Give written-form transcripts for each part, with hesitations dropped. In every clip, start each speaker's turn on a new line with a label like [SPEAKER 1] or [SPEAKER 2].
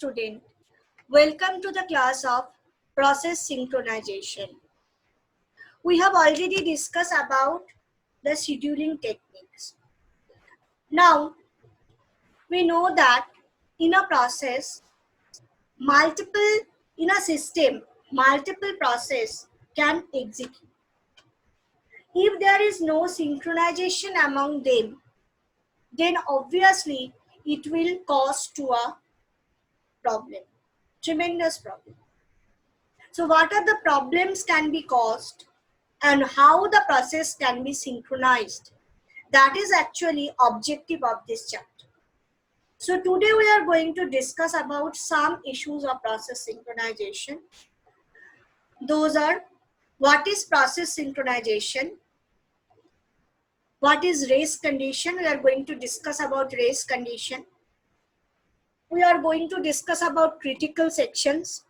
[SPEAKER 1] student. Welcome to the class of process synchronization. We have already discussed about the scheduling techniques. Now, we know that in a process, in a system, multiple process can execute. If there is no synchronization among them, then obviously it will cause to a problem, tremendous problem. So what are the problems can be caused and how the process can be synchronized? That is actually objective of this chapter. So today we are going to discuss about some issues of process synchronization. Those are, what is process synchronization? What is race condition? We are going to discuss about race condition. We are going to discuss about critical sections.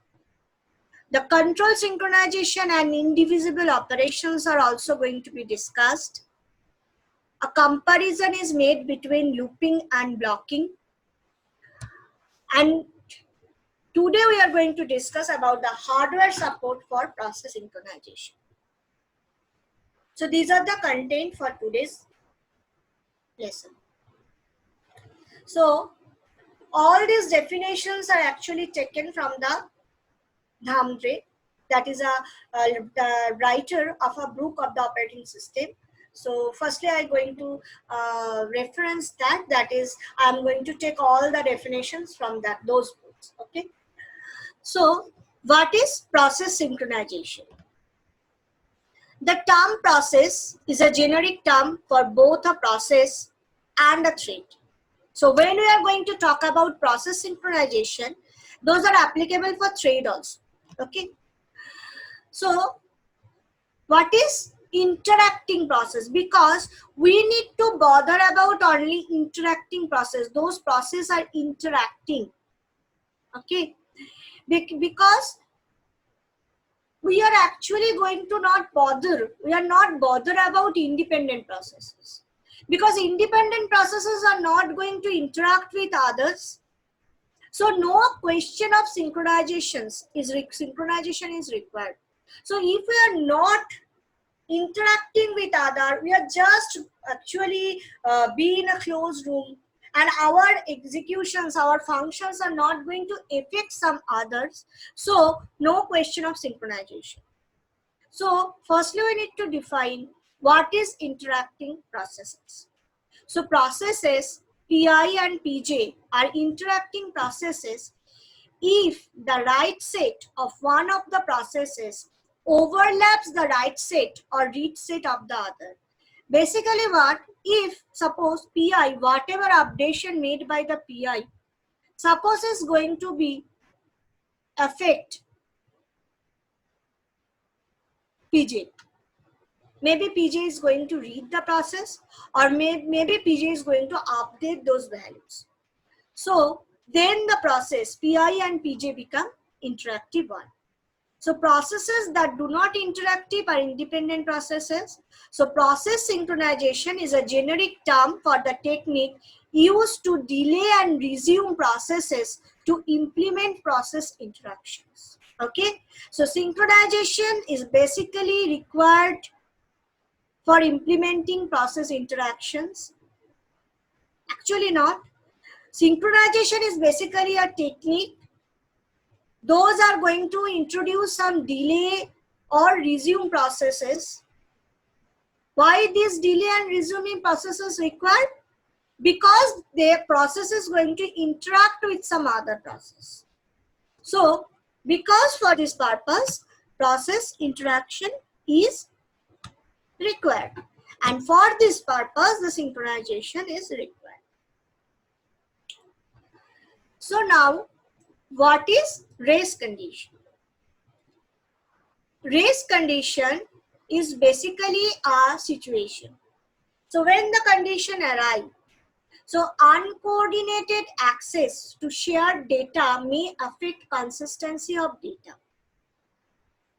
[SPEAKER 1] The control synchronization and indivisible operations are also going to be discussed. A comparison is made between looping and blocking. And today we are going to discuss about the hardware support for process synchronization. So these are the content for today's lesson. So all these definitions are actually taken from the Dhamre, that is the writer of a book of the operating system. So firstly, I'm going to reference that. That is, I'm going to take all the definitions from those books. Okay. So what is process synchronization? The term process is a generic term for both a process and a thread. So when we are going to talk about process synchronization, those are applicable for thread also. Okay. So what is interacting process? Because we need to bother about only interacting process. Those processes are interacting. Okay. Because we are actually going to we are not bothered about independent processes. Because independent processes are not going to interact with others. So no question of synchronization is required. So if we are not interacting with other, we are just actually be in a closed room, and our executions, our functions are not going to affect some others. So no question of synchronization. So firstly, we need to define what is interacting processes. So processes Pi and Pj are interacting processes if the write set of one of the processes overlaps the write set or read set of the other. Basically what, if suppose Pi, whatever updation made by the Pi, suppose is going to be affect Pj. Maybe Pj is going to read the process, or maybe Pj is going to update those values. So then the process Pi and Pj become interactive one. So processes that do not interactive are independent processes. So process synchronization is a generic term for the technique used to delay and resume processes to implement process interactions. Okay, so synchronization is basically required for implementing process interactions. Actually not. Synchronization is basically a technique. Those are going to introduce some delay or resume processes. Why this delay and resuming processes required? Because their process is going to interact with some other process. So, because for this purpose, process interaction is required. And for this purpose, the synchronization is required. So now, what is race condition? Race condition is basically a situation. So when the condition arrives, so uncoordinated access to shared data may affect consistency of data.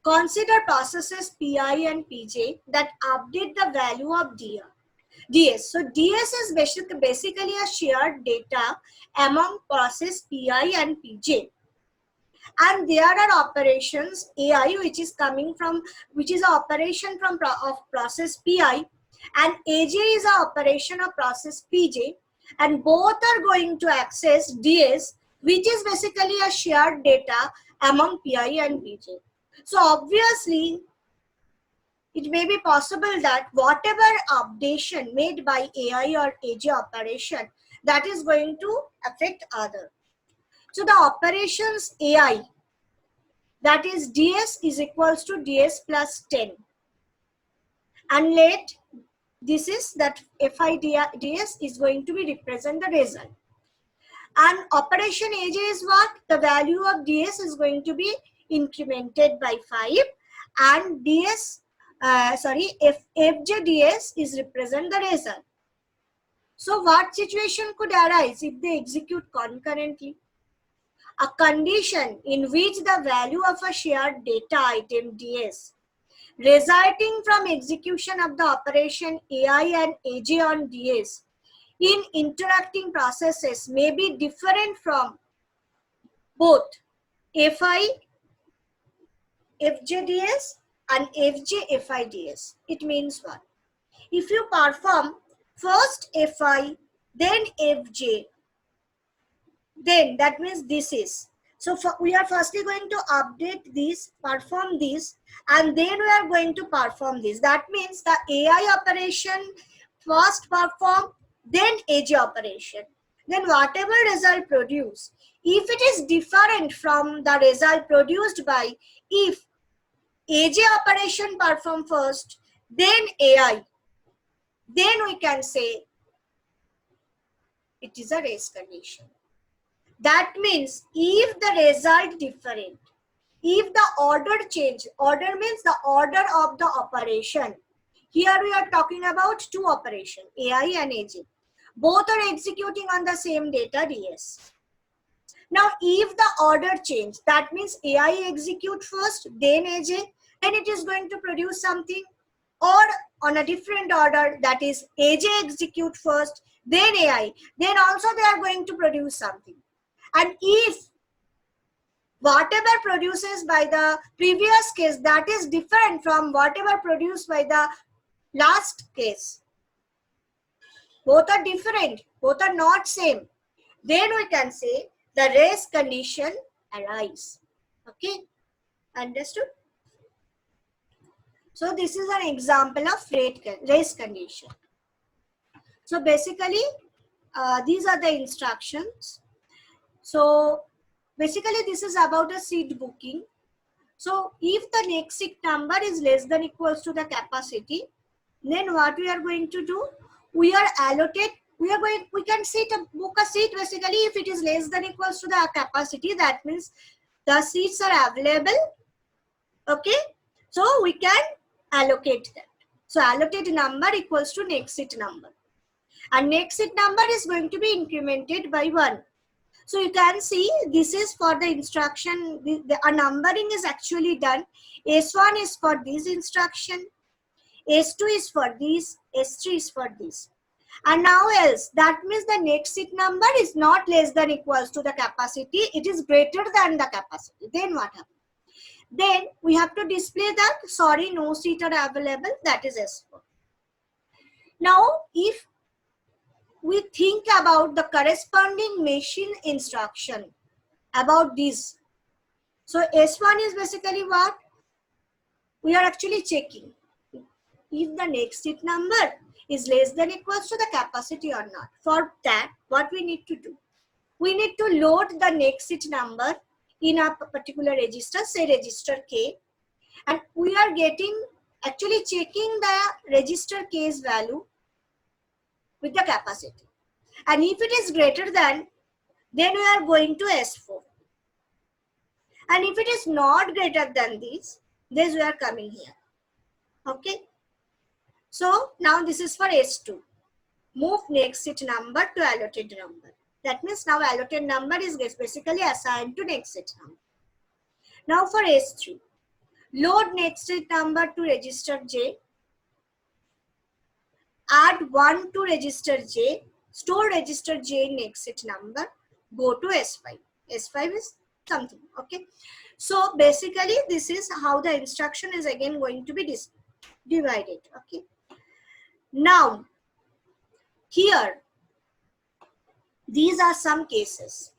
[SPEAKER 1] Consider processes Pi and Pj that update the value of dr. DS. So DS is basically a shared data among process PI and PJ. And there are operations AI which is coming from, which is an operation from of process PI, and AJ is an operation of process PJ, and both are going to access DS, which is basically a shared data among PI and PJ. So obviously it may be possible that whatever updation made by AI or AJ operation, that is going to affect other. So the operations AI, that is DS is equals to DS plus 10. And let this is that Fi DS is going to be represent the result. And operation AJ is what? The value of DS is going to be incremented by 5, and DS, FJDS is represent the result. So what situation could arise if they execute concurrently? A condition in which the value of a shared data item DS resulting from execution of the operation AI and AJ on DS in interacting processes may be different from both FI, FJDS and FJFIDS. It means what? If you perform first FI, then FJ, then that means this is. So we are firstly going to update this, perform this, and then we are going to perform this. That means the AI operation first perform, then AJ operation. Then whatever result produced, if it is different from the result produced by if AJ operation perform first, then AI, then we can say it is a race condition. That means if the result different, if the order change, order means the order of the operation. Here we are talking about two operations, AI and AJ. Both are executing on the same data DS. Now if the order change, that means AI execute first, then AJ, then it is going to produce something, or on a different order, that is AJ execute first, then AI, then also they are going to produce something. And if whatever produces by the previous case that is different from whatever produced by the last case, both are different, both are not same, then we can say the race condition arise. Okay, understood? So this is an example of race condition. So basically these are the instructions. So basically this is about a seat booking. So if the next seat number is less than equals to the capacity, then what we are going to do? We are allocate, we can book a seat basically if it is less than equals to the capacity. That means the seats are available. Okay, so we can allocate that. So allocate number equals to next seat number, and next seat number is going to be incremented by 1. So you can see this is for the instruction, a numbering is actually done. S1 is for this instruction, S2 is for this, S3 is for this. And now else, that means the next seat number is not less than equals to the capacity, it is greater than the capacity. Then what happens? Then we have to display that, sorry, no seat are available, that is S4. Now if we think about the corresponding machine instruction about this. So S1 is basically what? We are actually checking if the next seat number is less than equals to the capacity or not. For that, what we need to do? We need to load the next seat number in a particular register, say register K, and we are actually checking the register K's value with the capacity. And if it is greater than, then we are going to S4. And if it is not greater than this we are coming here. Okay. So now this is for S2. Move next seat number to allotted number. That means now allotted number is basically assigned to next seat number. Now for S3, load next seat number to register J. add 1 to register J, store register J in exit number, go to S5. S5 is something, okay. So basically this is how the instruction is again going to be divided, okay. Now here these are some cases.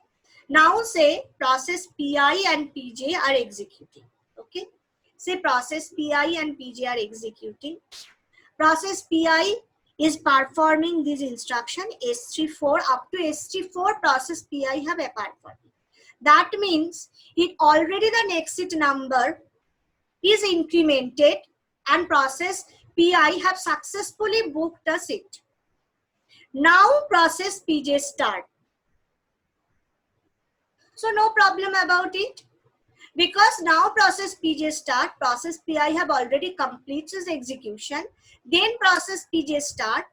[SPEAKER 1] Now say process PI and PJ are executing, okay. Say process PI and PJ are executing. Process PI is performing this instruction S34 up to S34 process PI have performed. That means it already the exit number is incremented and process PI have successfully booked a seat. Now process PJ start. So no problem about it. Because now process PJ start, process PI have already completed its execution, then process PJ start.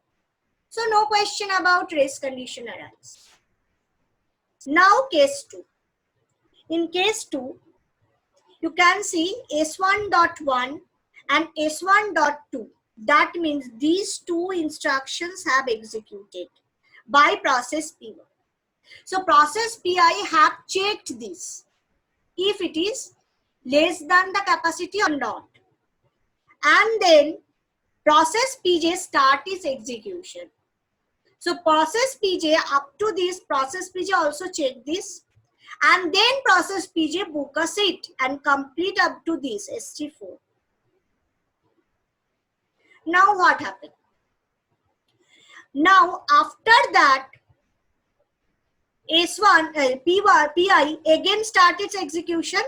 [SPEAKER 1] So no question about race condition arise. Now case 2. In case 2, you can see S1.1 and S1.2. That means these two instructions have executed by process P1. So process PI have checked this, if it is less than the capacity or not. And then process PJ start its execution. So process PJ up to this, process PJ also check this. And then process PJ book a seat and complete up to this ST4. Now what happened? Now after that, S1, PI again start its execution.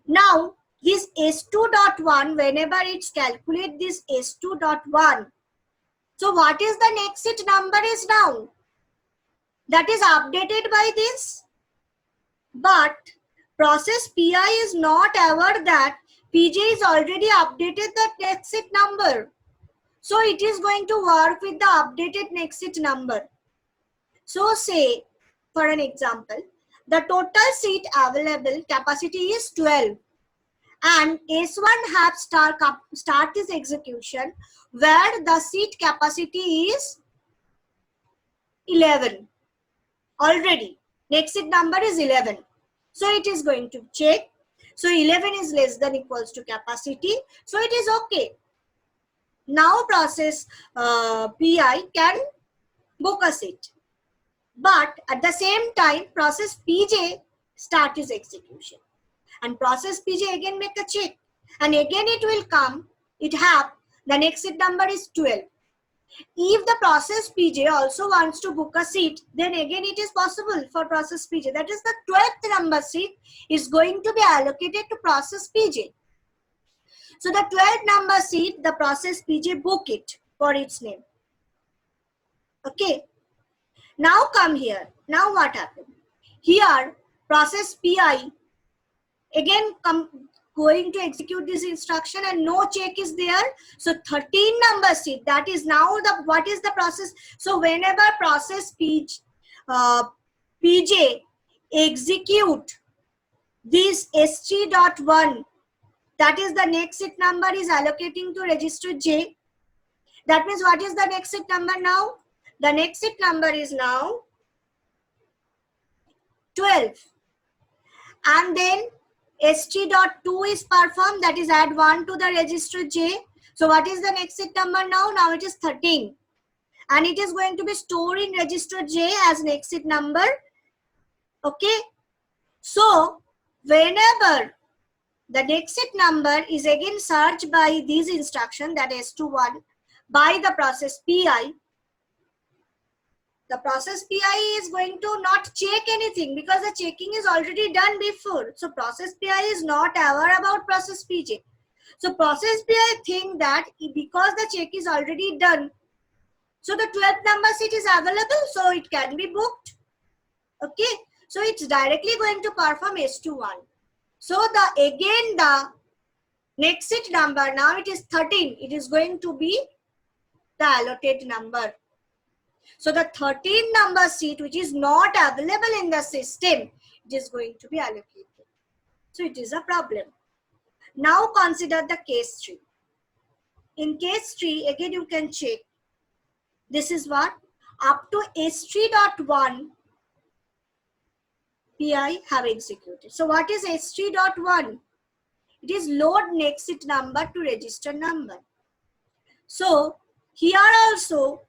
[SPEAKER 1] Now this S2.1, whenever it's calculate this S2.1, so what is the exit number is now? That is updated by this. But process PI is not aware that PJ is already updated the exit number. So it is going to work with the updated exit number. So say, for an example, the total seat available capacity is 12. And S1 have start its execution where the seat capacity is 11 already. Exit number is 11. So it is going to check. So 11 is less than equals to capacity. So it is okay. Now process PI can book a seat. But at the same time, process PJ start its execution. And process PJ again make a check. And again it will come, it have, the exit number is 12. If the process PJ also wants to book a seat, then again it is possible for process PJ. That is the 12th number seat is going to be allocated to process PJ. So the 12th number seat, the process PJ book it for its name. Okay. Now come here. Now what happened? Here, process PI again going to execute this instruction and no check is there. So 13 number seat, that is now the what is the process. So whenever process PJ execute this ST.1, that is the exit number is allocating to register J. That means what is the exit number now? The exit number is now 12. And then ST.2 is performed, that is add 1 to the register J. So what is the exit number now? Now it is 13. And it is going to be stored in register J as an exit number. Okay. So whenever the exit number is again searched by this instruction, that is S21, by the process PI, the process PI is going to not check anything because the checking is already done before. So process PI is not aware about process PJ. So process PI think that because the check is already done, so the 12th number seat is available, so it can be booked. Okay. So it's directly going to perform S21. So the exit number, now it is 13. It is going to be the allotted number. So the 13 number seat which is not available in the system, it is going to be allocated. So it is a problem. Now consider the case 3. In case 3, again you can check. This is what up to S3.1 PI have executed. So what is S3.1? It is load exit number to register number. So here also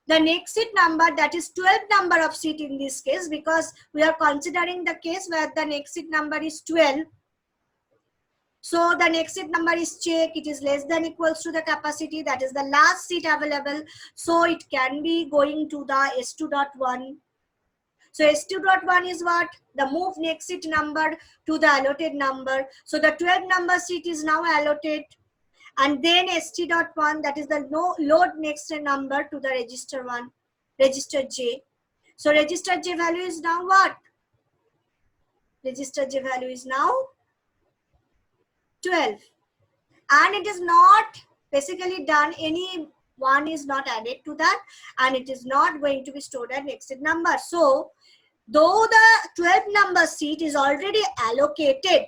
[SPEAKER 1] the exit number, that is 12 number of seat in this case, because we are considering the case where the exit number is 12. So the exit number is checked, it is less than equals to the capacity, that is the last seat available. So it can be going to the S2.1. So S2.1 is what? The move exit number to the allotted number. So the 12 number seat is now allotted. And then ST.1, that is the load next number to the register 1, register J. So register J value is now what? Register J value is now 12. And it is not basically done, any one is not added to that, and it is not going to be stored at exit number. So though the 12 number seat is already allocated,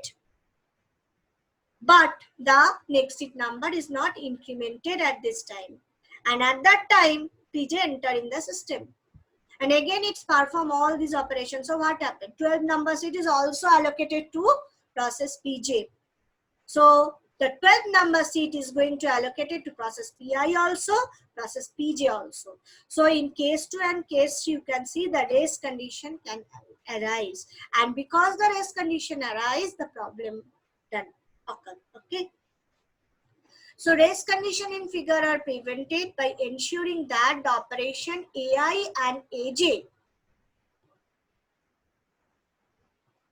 [SPEAKER 1] but the exit number is not incremented at this time. And at that time, PJ enter in the system. And again, it's perform all these operations. So what happened? 12 number seat is also allocated to process PJ. So the 12 number seat is going to allocate it to process PI also, process PJ also. So in case 2 and case 3, you can see the race condition can arise. And because the race condition arise, the problem then occur. Okay. So race condition in figure are prevented by ensuring that the operation AI and AJ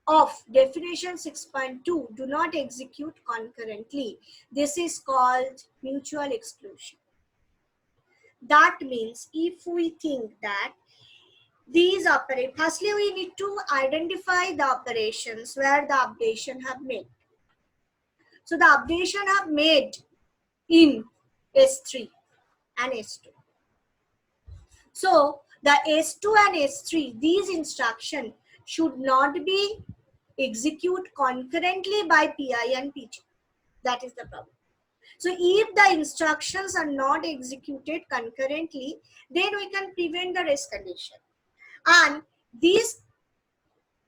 [SPEAKER 1] of definition 6.2 do not execute concurrently. This is called mutual exclusion. That means if we think that these operate, firstly we need to identify the operations where the updation have made. So the updation have made in S3 and S2. So the S2 and S3, these instructions should not be executed concurrently by PI and PJ. That is the problem. So if the instructions are not executed concurrently, then we can prevent the race condition. And these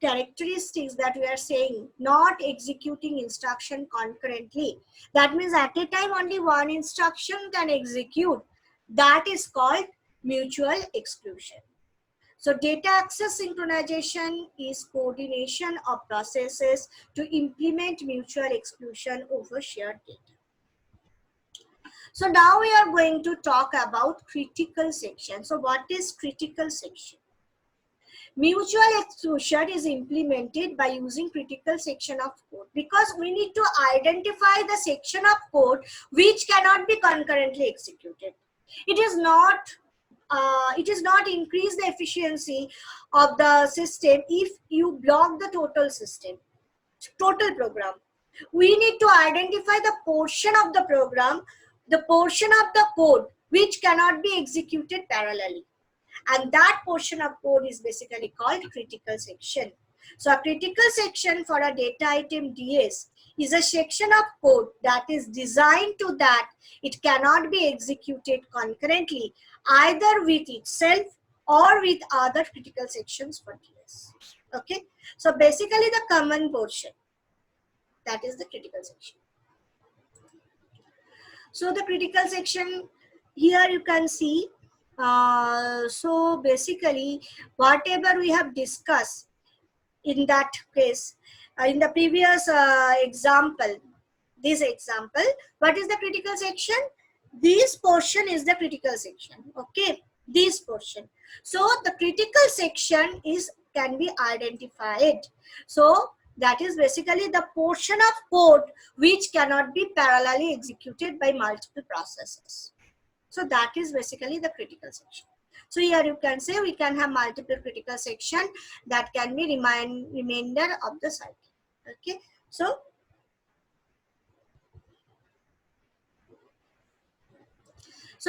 [SPEAKER 1] characteristics that we are saying, not executing instruction concurrently, that means at a time only one instruction can execute. That is called mutual exclusion. So data access synchronization is coordination of processes to implement mutual exclusion over shared data. So now we are going to talk about critical section. So what is critical section? Mutual exclusion is implemented by using critical section of code, because we need to identify the section of code which cannot be concurrently executed. It is not increase the efficiency of the system if you block the total system, total program. We need to identify the portion of the program, the portion of the code which cannot be executed parallelly. And that portion of code is basically called critical section. So a critical section for a data item DS is a section of code that is designed to that it cannot be executed concurrently, either with itself or with other critical sections for DS. Okay. So basically the common portion, that is the critical section. So the critical section, here you can see, so basically whatever we have discussed in that case, in the previous example, this example, what is the critical section? This portion is the critical section. Okay, this portion. So the critical section can be identified. So that is basically the portion of code which cannot be parallelly executed by multiple processes. So that is basically the critical section. So here you can say we can have multiple critical section that can be remainder of the cycle. Okay. So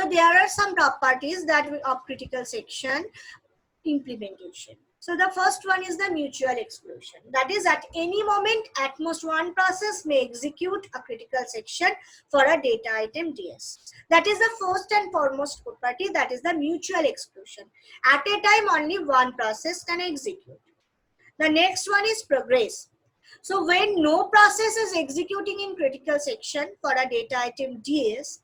[SPEAKER 1] there are some properties that of critical section implementation. So the first one is the mutual exclusion. That is, at any moment, at most one process may execute a critical section for a data item DS. That is the first and foremost property, that is the mutual exclusion. At a time, only one process can execute. The next one is progress. So when no process is executing in critical section for a data item DS,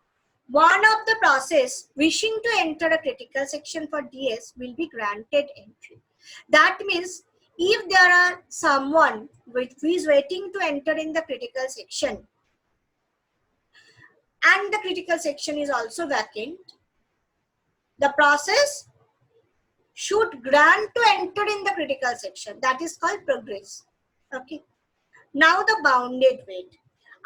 [SPEAKER 1] one of the process wishing to enter a critical section for DS will be granted entry. That means if there are someone who is waiting to enter in the critical section and the critical section is also vacant, the process should grant to enter in the critical section. That is called progress. Okay. Now the bounded wait.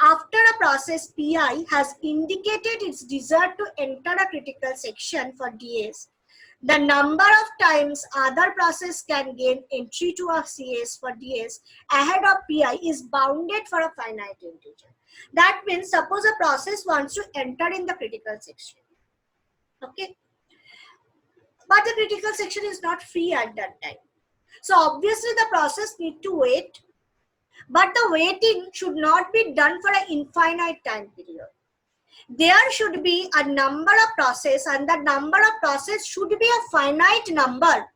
[SPEAKER 1] After a process PI has indicated its desire to enter a critical section for DS, the number of times other process can gain entry to a CS for DS ahead of PI is bounded for a finite integer. That means suppose a process wants to enter in the critical section. Okay. But the critical section is not free at that time. So obviously the process need to wait. But the waiting should not be done for an infinite time period. There should be a number of process, and the number of process should be a finite number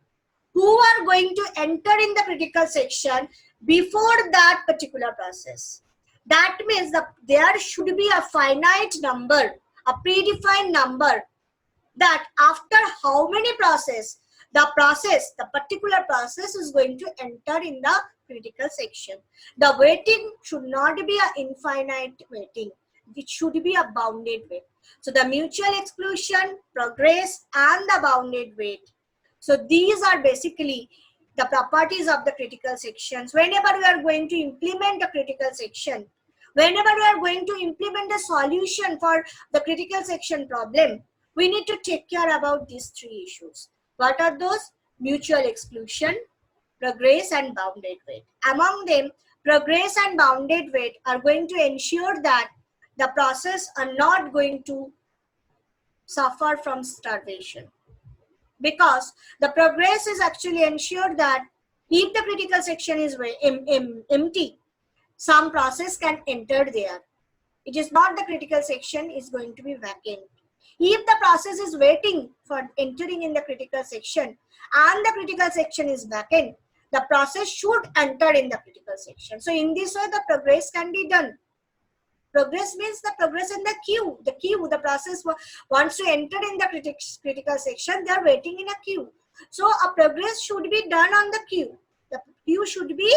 [SPEAKER 1] who are going to enter in the critical section before that particular process. That means that there should be a finite number, a predefined number, that after how many process, the particular process is going to enter in the critical section. The waiting should not be an infinite waiting. It should be a bounded wait. So the mutual exclusion, progress, and the bounded wait. So these are basically the properties of the critical sections. Whenever we are going to implement the critical section, whenever we are going to implement the solution for the critical section problem, we need to take care about these three issues. What are those? Mutual exclusion, progress, and bounded wait. Among them, progress and bounded wait are going to ensure that the process are not going to suffer from starvation. Because the progress is actually ensure that if the critical section is empty, some process can enter there. It is not the critical section is going to be vacant. If the process is waiting for entering in the critical section and the critical section is vacant, the process should enter in the critical section. So in this way, the progress can be done. Progress means the progress in the queue. The process wants to enter in the critical section, they are waiting in a queue. So a progress should be done on the queue. The queue should be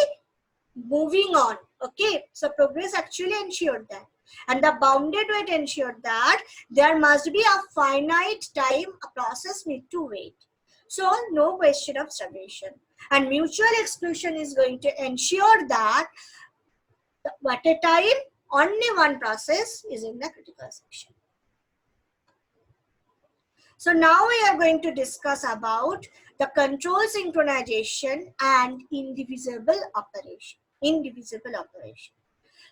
[SPEAKER 1] moving on. Okay, so progress actually ensured that. And the bounded wait ensured that there must be a finite time a process need to wait. So no question of starvation. And mutual exclusion is going to ensure that at a time only one process is in the critical section. So now we are going to discuss about the control synchronization and indivisible operation.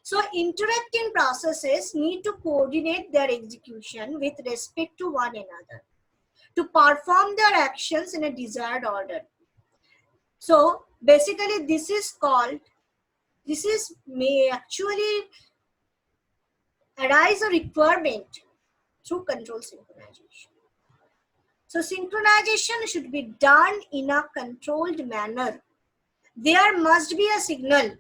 [SPEAKER 1] So interacting processes need to coordinate their execution with respect to one another to perform their actions in a desired order. So basically this may actually arise a requirement through control synchronization. So synchronization should be done in a controlled manner. There must be a signal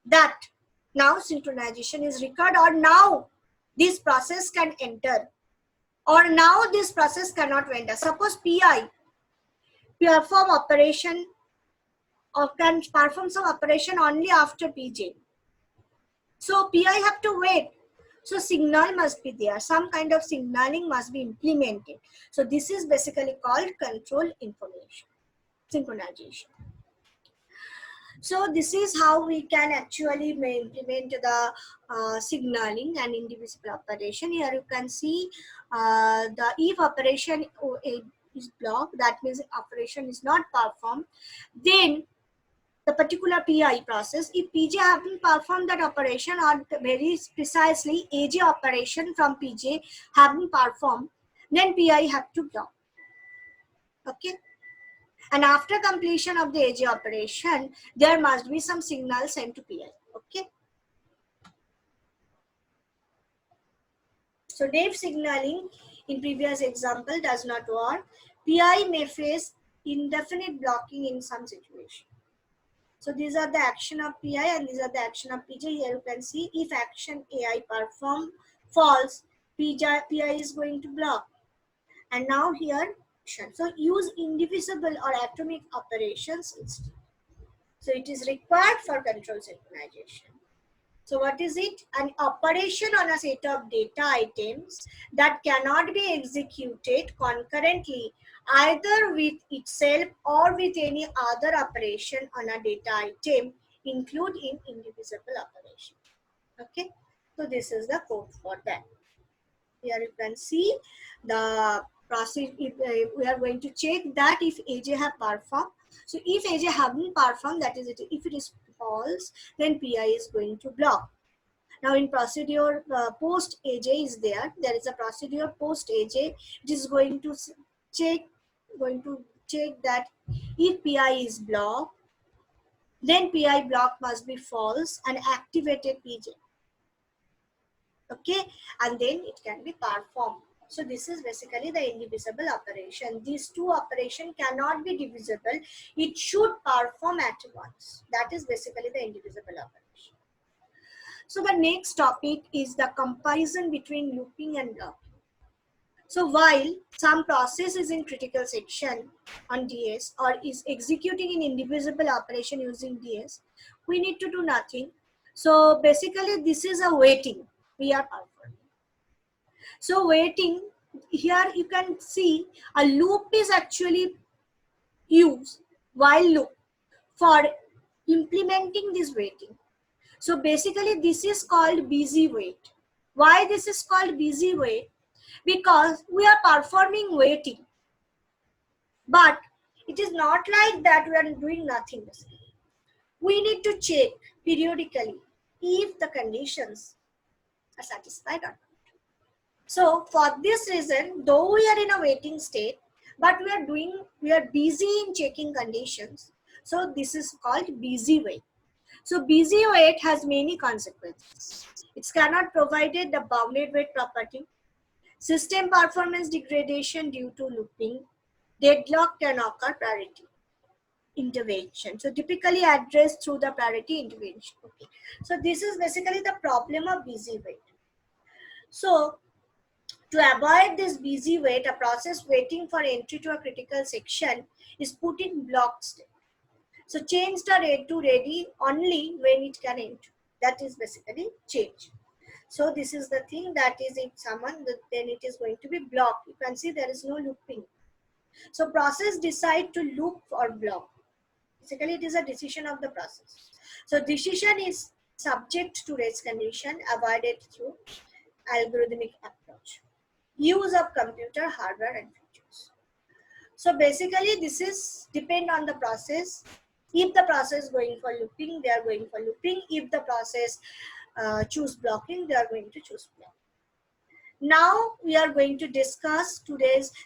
[SPEAKER 1] that now synchronization is required, or now this process can enter, or now this process cannot enter. Suppose PI perform operation or can perform some operation only after PJ. So PI have to wait. So signal must be there. Some kind of signaling must be implemented. So this is basically called control information, synchronization. So this is how we can actually implement the signaling and indivisible operation. Here you can see the if operation is blocked, that means operation is not performed, then the particular PI process, if PJ haven't performed that operation, or very precisely AJ operation from PJ haven't performed, then PI have to block. Okay. And after completion of the AJ operation, there must be some signal sent to PI. Okay. So DAVE signaling in previous example does not work. PI may face indefinite blocking in some situation. So these are the action of PI and these are the action of PJ. Here you can see if action AI perform false, PI is going to block. And now here, so use indivisible or atomic operations instead. So it is required for control synchronization. So what is it? An operation on a set of data items that cannot be executed concurrently either with itself or with any other operation on a data item, including indivisible operation. Okay, so this is the code for that. Here you can see the process. We are going to check that if AJ have performed. So if AJ haven't performed, that is it. If it is false, then PI is going to block. Now in procedure post AJ is there. There is a procedure post AJ. It is going to check that if PI is blocked, then PI block must be false and activated PJ. Okay, and then it can be performed. So this is basically the indivisible operation. These two operations cannot be divisible. It should perform at once. That is basically the indivisible operation. So the next topic is the comparison between looping and blocking. So while some process is in critical section on DS or is executing an indivisible operation using DS, we need to do nothing. So basically this is a waiting we are performing. So waiting, here you can see a loop is actually used, while loop, for implementing this waiting. So basically this is called busy wait. Why this is called busy wait? Because we are performing waiting. But it is not like that we are doing nothing. We need to check periodically if the conditions are satisfied or not. So for this reason, though we are in a waiting state, but we are busy in checking conditions. So this is called busy wait. So busy wait has many consequences. It cannot provide the bounded wait property. System performance degradation due to looping. Deadlock can occur priority intervention. So typically addressed through the priority intervention. Okay. So this is basically the problem of busy wait. So to avoid this busy wait, a process waiting for entry to a critical section is put in blocked state. So change the read to ready only when it can enter. That is basically change. So this is the thing that is if someone, then it is going to be blocked. You can see there is no looping. So process decide to loop or block. Basically it is a decision of the process. So decision is subject to race condition avoided through algorithmic approach. Use of computer hardware and features. So basically this is depend on the process. If the process is going for looping, they are going for looping. If the process choose blocking, they are going to choose blocking. Now we are going to discuss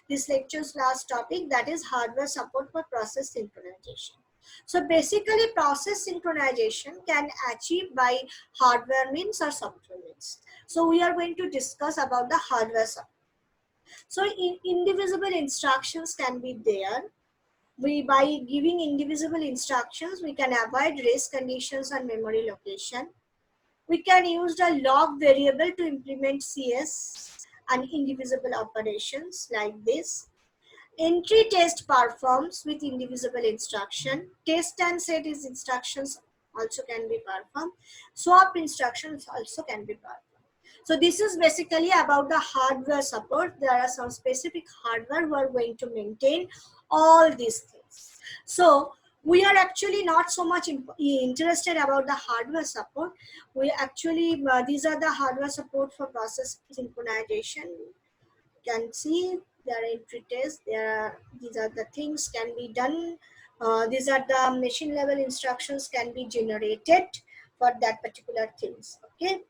[SPEAKER 1] this lecture's last topic, that is hardware support for process synchronization. So basically process synchronization can achieve by hardware means or software means. So we are going to discuss about the hardware support. So indivisible instructions can be there. By giving indivisible instructions, we can avoid race conditions on memory location. We can use the log variable to implement CS and indivisible operations like this. Entry test performs with indivisible instruction. Test and set is instructions also can be performed. Swap instructions also can be performed. So this is basically about the hardware support. There are some specific hardware who are going to maintain all these things. So we are actually not so much interested about the hardware support. We actually, these are the hardware support for process synchronization. You can see there are entry tests. These are the things can be done. These are the machine level instructions can be generated for that particular things. Okay.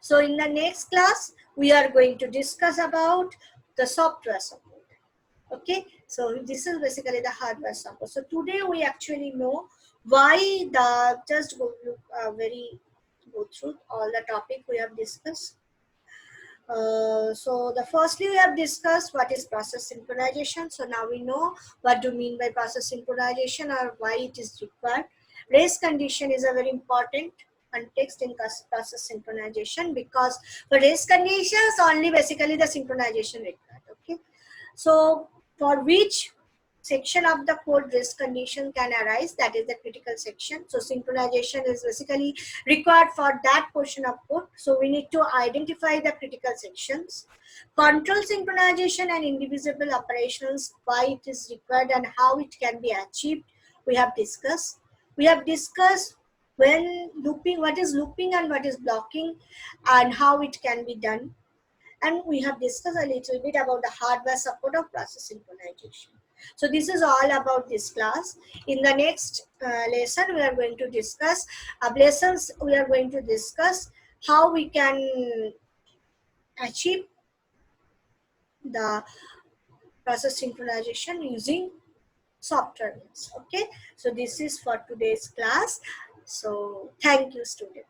[SPEAKER 1] So in the next class, we are going to discuss about the software support. Okay. So this is basically the hardware support. So today we actually know why the, just go look go through all the topic we have discussed. So the firstly we have discussed what is process synchronization. So now we know what do you mean by process synchronization or why it is required. Race condition is a very important context in process synchronization, because for race conditions only basically the synchronization required. Okay, so for which section of the code race condition can arise, that is the critical section. So synchronization is basically required for that portion of code. So we need to identify the critical sections, control synchronization and indivisible operations, why it is required and how it can be achieved. We have discussed. We have discussed when looping, what is looping and what is blocking, and how it can be done. And we have discussed a little bit about the hardware support of process synchronization. So this is all about this class. In the next lesson, we are going to discuss lessons. We are going to discuss how we can achieve the process synchronization using software. Okay. So this is for today's class. So thank you, students.